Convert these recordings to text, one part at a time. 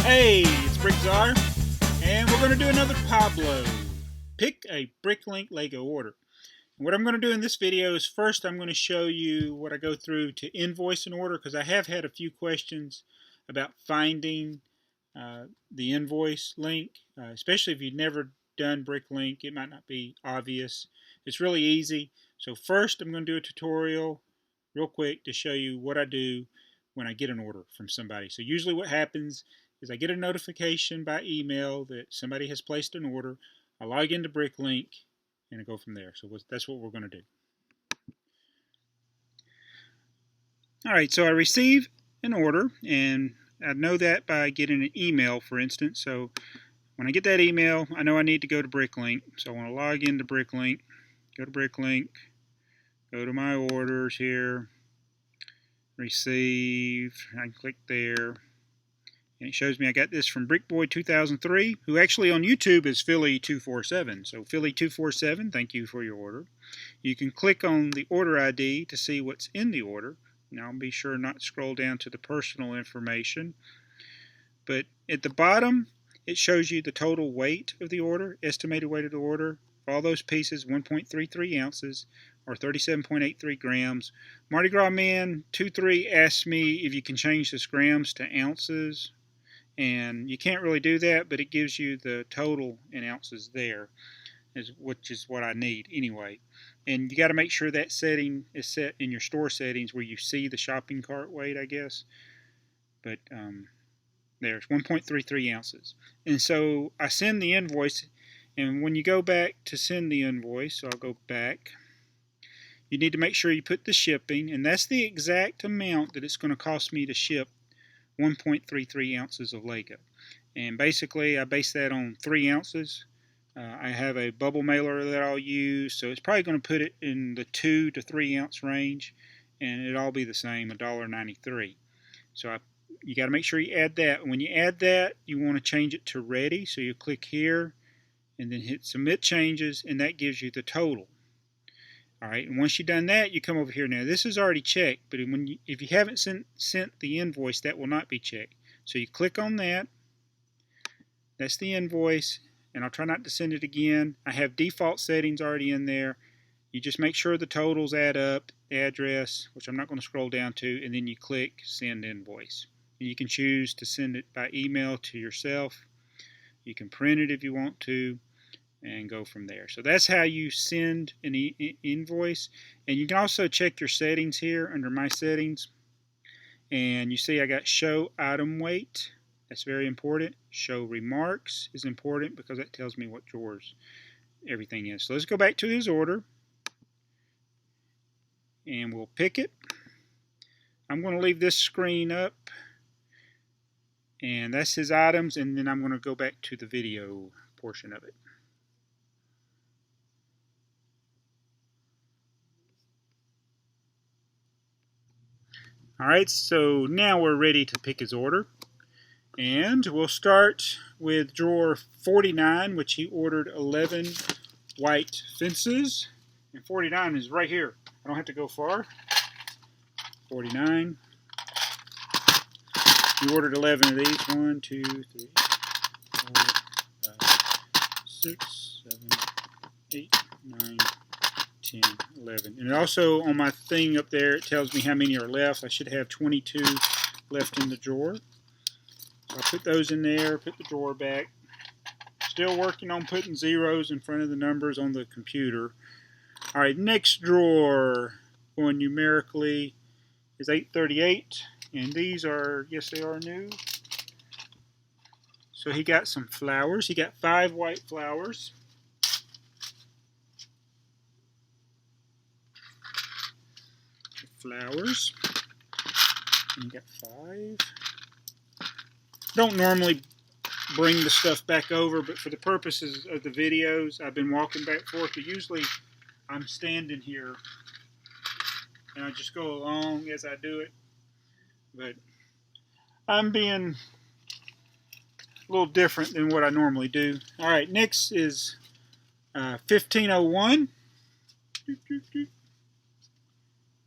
Hey, it's BrickTsar, and we're going to do another Pablo. Pick a Bricklink Lego order. And what I'm going to do in this video is first I'm going to show you what I go through to invoice an order, because I have had a few questions about finding the invoice link, especially if you've never done Bricklink. It might not be obvious. It's really easy. So first I'm going to do a tutorial real quick to show you what I do when I get an order from somebody. So usually what happens is I get a notification by email that somebody has placed an order. I log into Bricklink and I go from there. So that's what we're going to do. All right, so I receive an order, and I know that by getting an email, for instance. So when I get that email, I know I need to go to Bricklink. So I want to log into Bricklink, go to Bricklink, go to my orders here, receive, I can click there. And it shows me I got this from Bricklink, who actually on YouTube is Phillie247. So Phillie247, thank you for your order. You can click on the order ID to see what's in the order. Now be sure not to scroll down to the personal information. But at the bottom, it shows you the total weight of the order, estimated weight of the order. All those pieces, 1.33 ounces or 37.83 grams. Mardi Gras Man 23 asked me if you can change this grams to ounces. And you can't really do that, but it gives you the total in ounces there, which is what I need anyway. And you got to make sure that setting is set in your store settings where you see the shopping cart weight, I guess. But there's 1.33 ounces. And so I send the invoice, and when you go back to send the invoice, so I'll go back, you need to make sure you put the shipping, and that's the exact amount that it's going to cost me to ship 1.33 ounces of Lego. And basically I base that on 3 ounces. I have a bubble mailer that I'll use, so it's probably going to put it in the 2 to 3 ounce range, and it'll all be the same, $1.93. So you got to make sure you add that. When you add that, you want to change it to ready, so you click here and then hit submit changes, and that gives you the total. Alright, and once you've done that, you come over here. Now this is already checked, but if you haven't sent the invoice, that will not be checked. So you click on that. That's the invoice, and I'll try not to send it again. I have default settings already in there. You just make sure the totals add up, the address, which I'm not going to scroll down to, and then you click send invoice. And you can choose to send it by email to yourself. You can print it if you want to, and go from there. So that's how you send an invoice. And you can also check your settings here under my settings, and you see I got show item weight. That's very important. Show remarks is important because that tells me what drawers everything is. So let's go back to his order, and we'll pick it. I'm going to leave this screen up, and that's his items, and then I'm going to go back to the video portion of it. Alright, so now we're ready to pick his order. And we'll start with drawer 49, which he ordered 11 white fences. And 49 is right here. I don't have to go far. 49. He ordered 11 of these. 1, 2, 3, 4, 5, 6, 7, 8, 9, 10, 11. And also on my thing up there, it tells me how many are left. I should have 22 left in the drawer. So I'll put those in there, put the drawer back. Still working on putting zeros in front of the numbers on the computer. Alright, next drawer, going numerically, is 838. And these are, yes, they are new. So he got some flowers. He got 5 white flowers. Flowers. And you got 5. Don't normally bring the stuff back over, but for the purposes of the videos, I've been walking back and forth. But usually I'm standing here and I just go along as I do it. But I'm being a little different than what I normally do. Alright, next is 1501.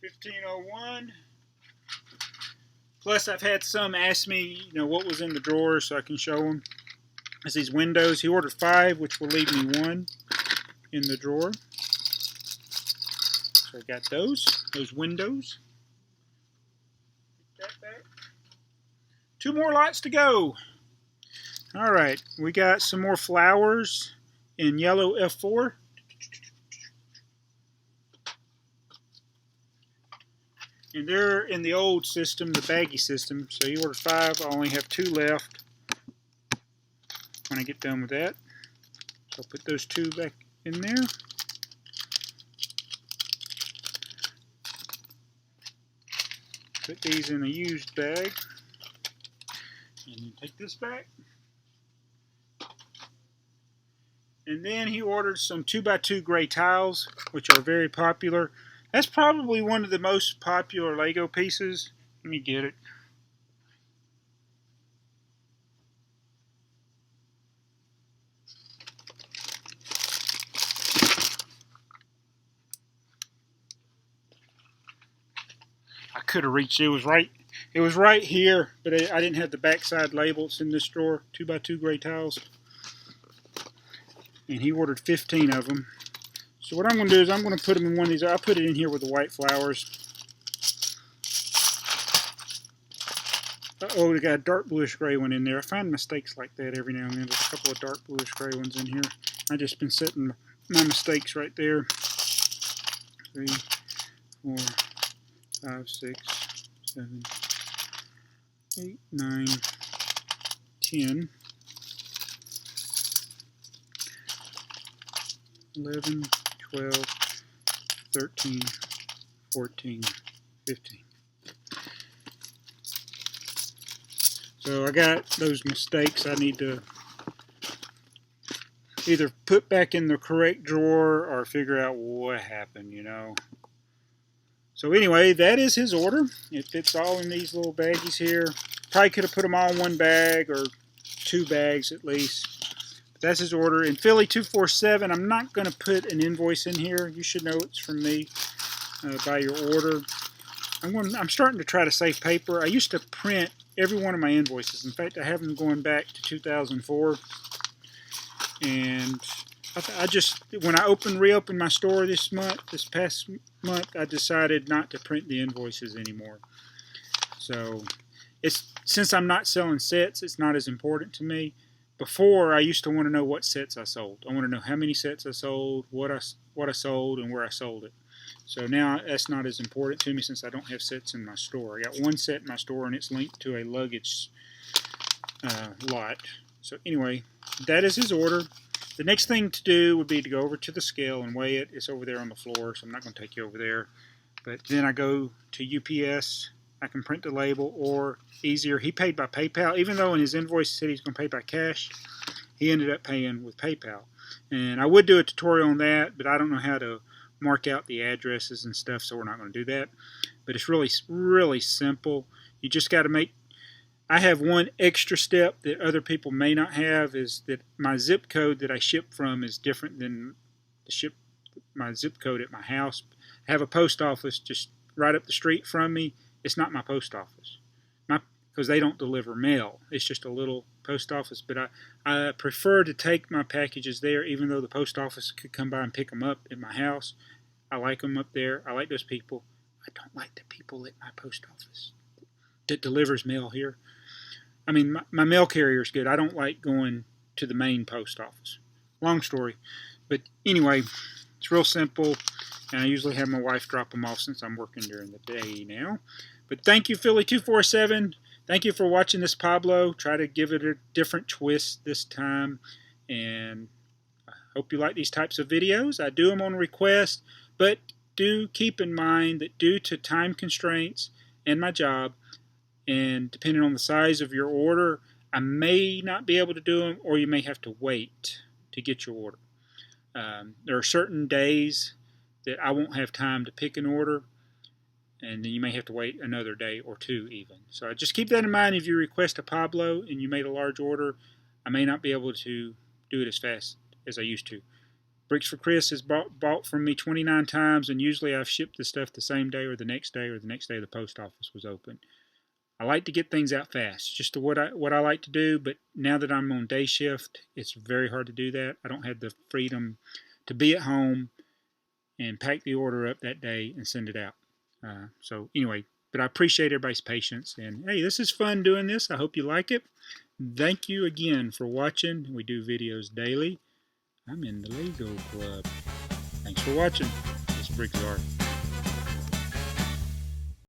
1501. Plus, I've had some ask me, you know, what was in the drawer, so I can show them. It's these windows. He ordered 5, which will leave me 1 in the drawer. So I got those windows. Put that back. 2 more lots to go. All right, we got some more flowers in yellow F4. And they're in the old system, the baggy system. So he ordered 5. I only have 2 left when I get done with that. So I'll put those 2 back in there. Put these in a used bag. And then take this back. And then he ordered some 2x2 gray tiles, which are very popular. That's probably one of the most popular Lego pieces. Let me get it. I could have reached it. It was right here, but I didn't have the backside label. It's in this drawer. 2x2 gray tiles. And he ordered 15 of them. So what I'm going to do is I'm going to put them in one of these. I'll put it in here with the white flowers. Uh-oh, we got a dark bluish gray one in there. I find mistakes like that every now and then. There's a couple of dark bluish gray ones in here. I've just been setting my mistakes right there. 3, 4, 5, 6, 7, 8, 9, 10, 11, 12, 13, 14, 15. So I got those mistakes I need to either put back in the correct drawer or figure out what happened, you know. So anyway, that is his order. It fits all in these little baggies here. Probably could have put them all in one bag or 2 bags at least. But that's his order. And Phillie247, I'm not going to put an invoice in here. You should know it's from me by your order. I'm starting to try to save paper. I used to print every one of my invoices. In fact, I have them going back to 2004. And I just, when I reopened my store this past month, I decided not to print the invoices anymore. So, since I'm not selling sets, it's not as important to me. Before, I used to want to know what sets I sold. I want to know how many sets I sold, what I sold, and where I sold it. So now that's not as important to me since I don't have sets in my store. I got 1 set in my store, and it's linked to a luggage lot. So anyway, that is his order. The next thing to do would be to go over to the scale and weigh it. It's over there on the floor, so I'm not going to take you over there. But then I go to UPS. I can print the label, or easier, he paid by PayPal. Even though in his invoice he said he's going to pay by cash, he ended up paying with PayPal. And I would do a tutorial on that, but I don't know how to mark out the addresses and stuff, so we're not going to do that. But it's really, really simple. You just got to make... I have one extra step that other people may not have, is that my zip code that I ship from is different than my zip code at my house. I have a post office just right up the street from me. It's not my post office, because they don't deliver mail. It's just a little post office. But I prefer to take my packages there, even though the post office could come by and pick them up at my house. I like them up there. I like those people. I don't like the people at my post office that delivers mail here. I mean, my mail carrier is good. I don't like going to the main post office. Long story. But anyway, it's real simple. And I usually have my wife drop them off since I'm working during the day now. But thank you, Phillie247. Thank you for watching this Pablo. Try to give it a different twist this time. And I hope you like these types of videos. I do them on request. But do keep in mind that due to time constraints and my job, and depending on the size of your order, I may not be able to do them, or you may have to wait to get your order. There are certain days that I won't have time to pick an order, and then you may have to wait another day or 2 even. So just keep that in mind. If you request a Pablo and you made a large order, I may not be able to do it as fast as I used to. Bricks for Chris has bought from me 29 times, and usually I've shipped the stuff the same day or the next day the post office was open. I like to get things out fast, just what I like to do. But now that I'm on day shift, it's very hard to do that. I don't have the freedom to be at home and pack the order up that day and send it out. So anyway, but I appreciate everybody's patience. And hey, this is fun doing this. I hope you like it. Thank you again for watching. We do videos daily. I'm in the Lego Club. Thanks for watching. This is BrickTsar.